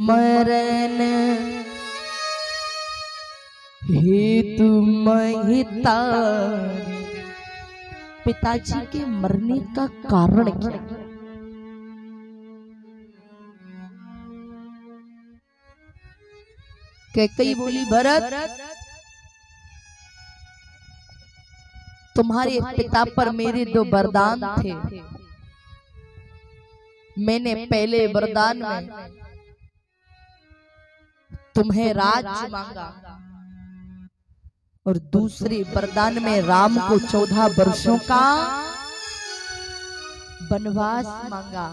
मरण हेतु महितारी। पिताजी के मरने का कारण क्या? कैकेयी बोली, भरत तुम्हारे पिता पर मेरे दो वरदान थे। मैंने पहले वरदान में तुम्हें राज्य मांगा और दूसरे वरदान में राम को 14 वर्षों का वनवास मांगा।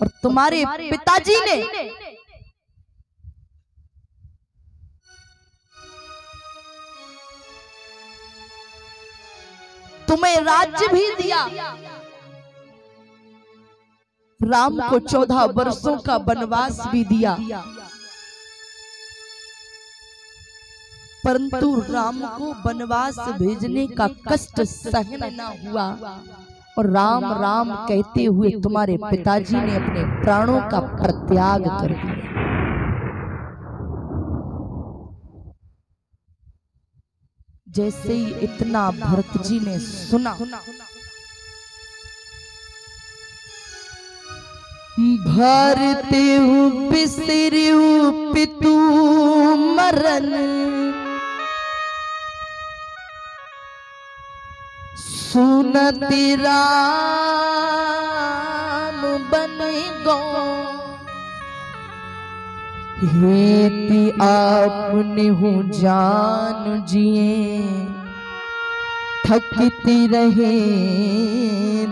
और तुम्हारे पिताजी ने तुम्हें राज्य भी दिया, राम को 14 वर्षों का वनवास भी दिया, परंतु राम को वनवास भेजने का कष्ट सहन न हुआ और राम राम कहते हुए तुम्हारे पिताजी ने अपने प्राणों का परित्याग कर दिया। जैसे ही इतना भरत जी ने सुना, भरते बिसरू पितु मरण, सुनति राम बन गो, हेति आपने हूँ जान जिए, थकती रहे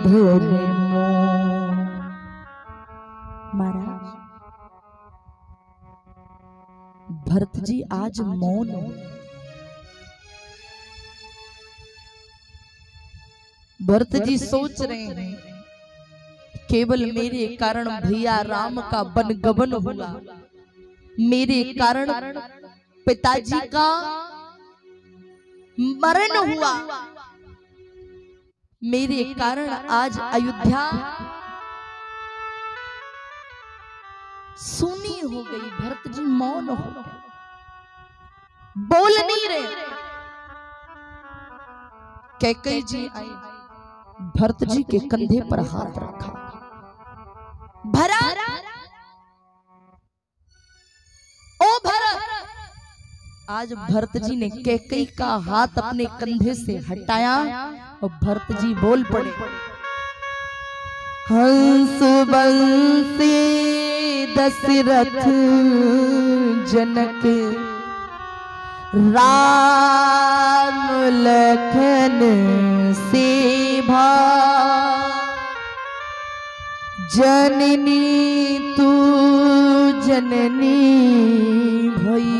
धोरे मोह। महाराज भरत जी आज मौन हो। भरत जी सोच रहे हैं केवल मेरे कारण भैया राम का वनगमन हुआ, मेरे कारण पिताजी का मरण हुआ, मेरे कारण आज अयोध्या सुनी हो गई। भरत जी मौन हो गए, बोल नहीं रहे। कैकेयी जी आई, भरत जी के कंधे पर हाथ रखा, भरत ओ भरत। आज भरत जी ने कैकेयी का हाथ अपने कंधे से हटाया और भरत जी बोल पड़े, हंस बंसी दशरथ जनक, राम लखन सेवा, जननी तू जननी भई,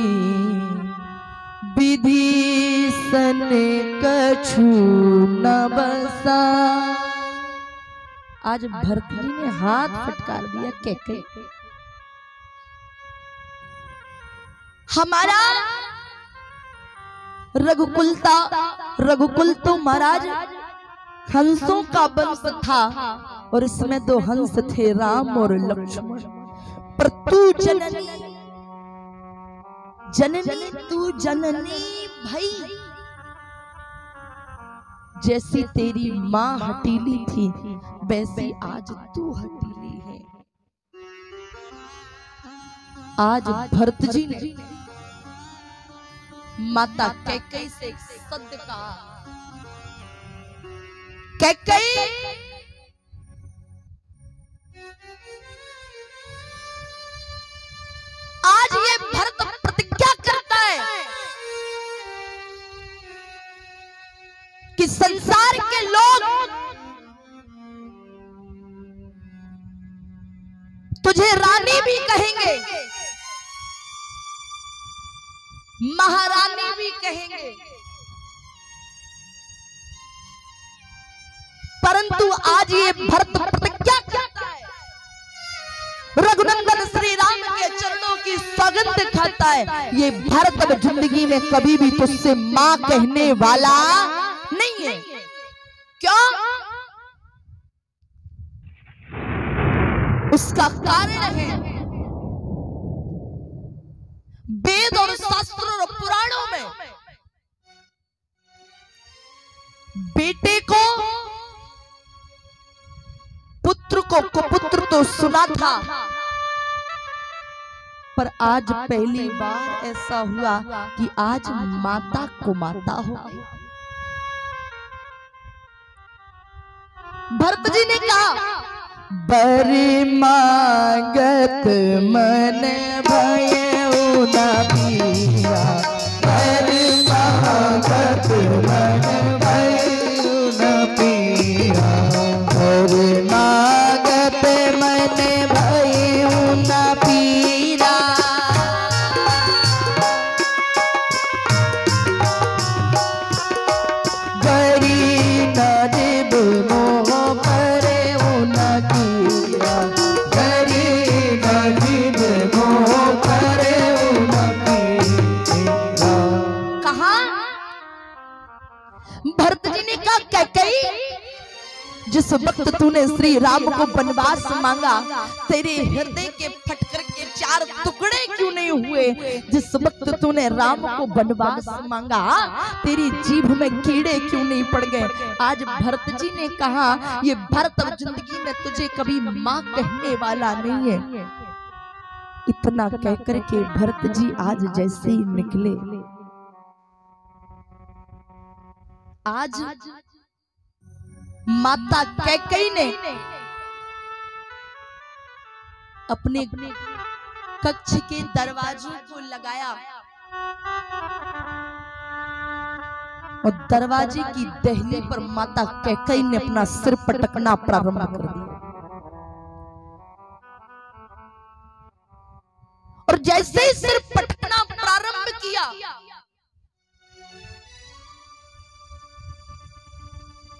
विभीषण कछु न बसा। आज भरत जी ने हाथ फटकार दिया कैकेयी। हमारा रघुकुल तो महाराज हंसों का वंश था और इसमें 2 हंस थे, राम और लक्ष्मण। पर तू जननी जननी तू जननी भाई, जैसी तेरी माँ हटीली थी वैसी आज तू हटीली है। आज भरत जी ने माता कैकेयी से सत्य कहा, कैकेयी आज ये भरत प्रतिज्ञा करता है कि संसार के लोग तुझे रानी भी कहेंगे, महारानी भी कहेंगे, परंतु आज ये भरत प्रतिज्ञा करता है, रघुनंदन श्री राम के चरणों की सौगंध खाता है, ये भरत अब जिंदगी में कभी भी तुझसे मां कहने वाला नहीं है। क्यों? उसका कारण है तो सुना था, पर आज पहली बार ऐसा हुआ कि आज माता को माता हो गई। भरत जी ने कहा, बरी मांगत मन भयउ न पिया, बरी मांगत मन भयउ न पिया, बरी मांगत मन भयउ न पिया। बरी नदिब मोह करे न किया, बरी नदिब मोह करे न किया। कहा भरत जी ने कहा, कैकेयी जिस वक्त तूने श्री राम को वनवास मांगा, तेरे हृदय के फटकर के 4 टुकड़े क्यों नहीं हुए? जिस वक्त तूने राम को वनवास मांगा, तेरी जीभ में कीड़े क्यों नहीं पड़ गए? आज भरत जी ने कहा, ये भरत अब जिंदगी में तुझे कभी माँ कहने वाला नहीं है। इतना कहकर के भरत जी आज जैसे ही निकले, आज माता कैकेयी ने अपने कक्ष के दरवाजों को लगाया और दरवाजे की दहली पर माता कैकेयी ने अपना सिर पटकना प्रारंभ कर दिया। और जैसे ही सिर पटकना प्रारंभ किया,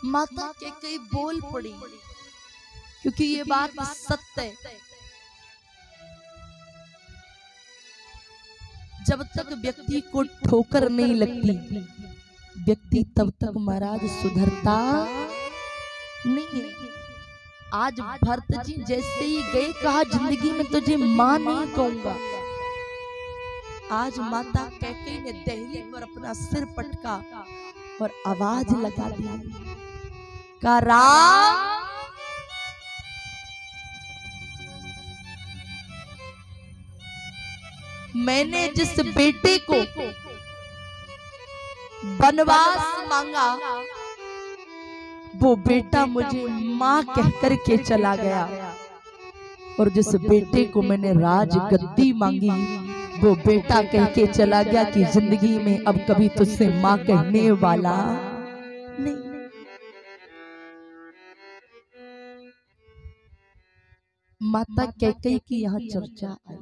माता कैकेयी बोल पड़ी, क्योंकि ये बात सत्य है। जब तक व्यक्ति को ठोकर नहीं लगती, व्यक्ति तब तक महाराज सुधरता नहीं है। आज भरत जी जैसे ही गए, कहा जिंदगी में तुझे मां नहीं कहूंगा। आज माता कैकेयी ने दहली पर अपना सिर पटका और आवाज लगा दी, का राम, मैंने जिस बेटे को वनवास मांगा, वो बेटा मुझे मां कहकर के चला गया, और जिस बेटे को मैंने राजगद्दी मांगी, वो बेटा कह के चला गया कि जिंदगी में अब कभी तुझसे मां कहने वाला नहीं। माता कैकेयी की यहाँ चर्चा आई।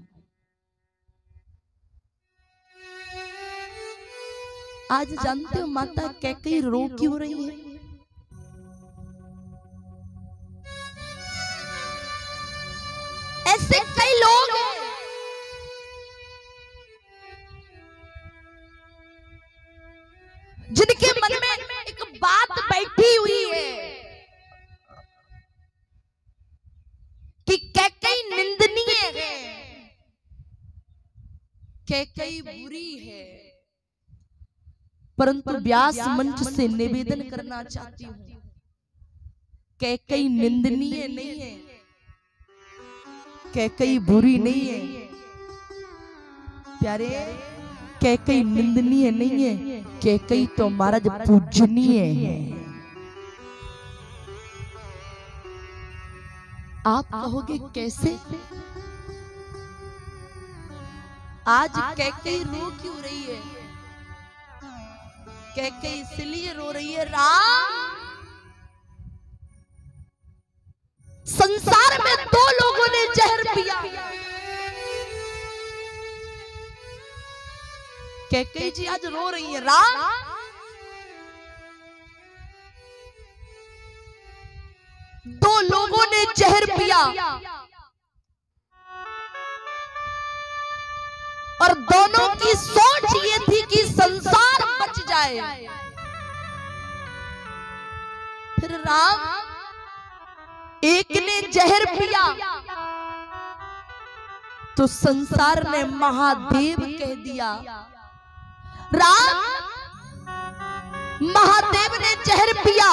आज जानते हो माता कैकेयी रो क्यों रही है? ऐसे कई लोग हैं जिनके मन में एक बात बैठी हुई है कि कैकेयी निंदनीय है, कैकेयी बुरी है। परंतु व्यास मंच से निवेदन करना चाहती हूं, कैकेयी निंदनीय नहीं है, कैकेयी बुरी नहीं है प्यारे, कैकेयी निंदनीय नहीं है, कैकेयी तो महाराज पूजनीय है। आप कहोगे कैसे? आज कैकेयी रो क्यों रही है? कैकेयी इसलिए रो रही है, राम, संसार में 2 लोगों ने जहर पिया। कैकेयी जी आज रो रही है, राम, दो लोगों ने जहर पिया और दोनों की सोच ये थी कि संसार बच जाए। फिर राम, एक ने जहर पिया तो संसार ने महादेव कह दिया। राम, महादेव ने जहर पिया,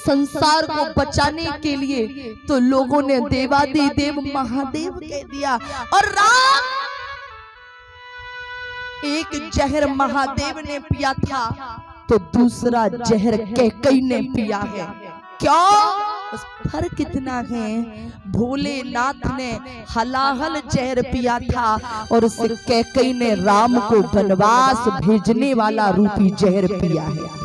संसार को बचाने के लिए तो लोगों ने देवादिदेव महादेव कह दिया। और राम एक जहर महादेव ने पिया था तो दूसरा जहर कैकेयी ने पिया है। क्यों? बस फर्क इतना है, भोलेनाथ ने हलाहल जहर पिया था और उस कैकेयी ने राम को वनवास भेजने वाला रूपी जहर पिया है।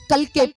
कल के